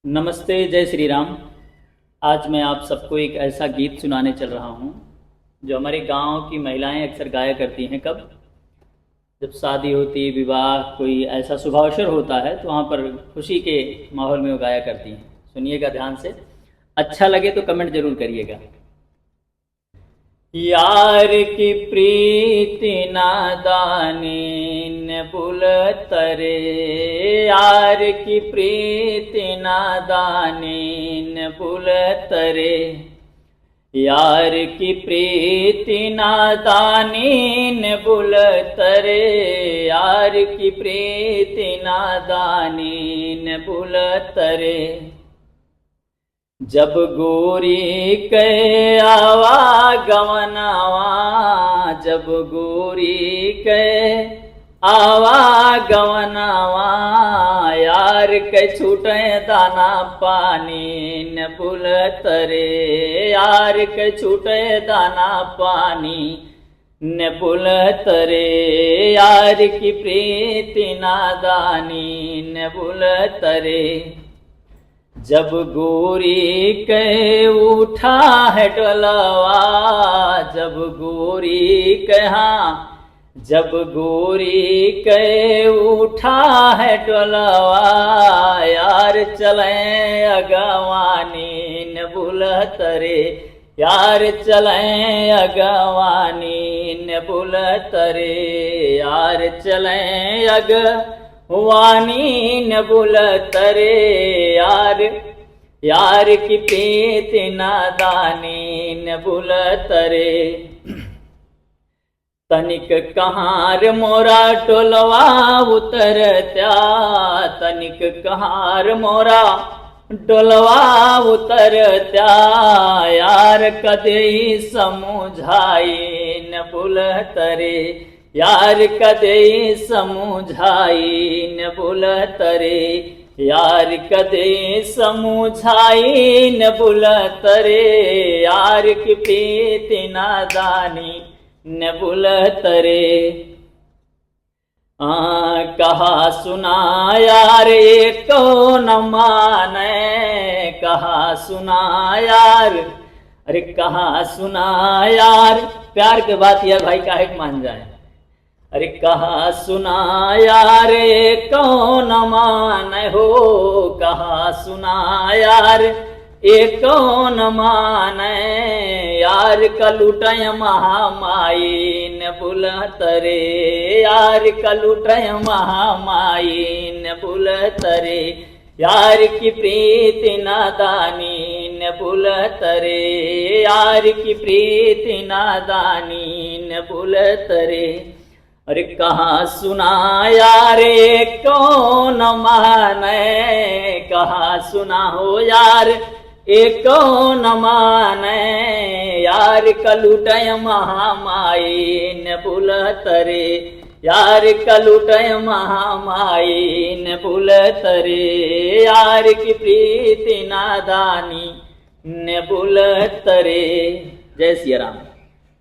नमस्ते, जय श्री राम। आज मैं आप सबको एक ऐसा गीत सुनाने चल रहा हूँ जो हमारे गांव की महिलाएं अक्सर गाया करती हैं। कब जब शादी होती है, विवाह, कोई ऐसा शुभ अवसर होता है तो वहाँ पर खुशी के माहौल में वो गाया करती हैं। सुनिएगा ध्यान से, अच्छा लगे तो कमेंट जरूर करिएगा। यार की प्रीति नादानी न बुलतरे, यार की प्रीति नादानी न बुलतरे, यार की प्रीति नादानी न बुलतरे, यार की प्रीति नादानी न बुलतरे। जब गोरी के आवागमनवा, जब गोरी के आवागमनवा, यार के छूटे दाना पानी न बुलतरे, यार के छूटे दाना पानी न बुलतरे, यार की प्रीति नादानी न बुलतरे। जब गोरी के उठा है डोलवा, जब गोरी के जब गोरी के उठा है डोलवा, यार चले अगवानी न बुलतरे, यार चले अगवानी न बुलतरे, यार चले वानी न बुलतरे, यार की प्रीति नादानी न बुलतरे। तनिक कहार मोरा डोलवा उतरत्या, तनिक कहार मोरा डोलवा उतरत्या, यार कदे समुझाई न बुलतरे, यार कदे समुझाई न बुलतरे, यार कदे समुझाई न बुलतरे, यार की प्रीति नादानी न बुलतरे। कहा सुना यार को न माने, कहा सुना यार, अरे कहा सुना यार, प्यार के बात यार भाई काहे मान जाए। अरे कहा सुना यार कौन माने हो, कहा सुना यार कौन माने, यार का लुटय महामाई न बुलतरे, यार का लुटय महामाई न बुलतरे, यार की प्रीति नादानी न बुलतरे, यार की प्रीति नादानी न बुलतरे। अरे कहाँ सुना यार कौन माने, कहाँ सुना हो यार कौन माने, यार का लुटय महामाई न बुलतरे, यार का लुटय महामाई न बुलतरे, यार की प्रीति नादानी न बुलतरे। जय सिया राम।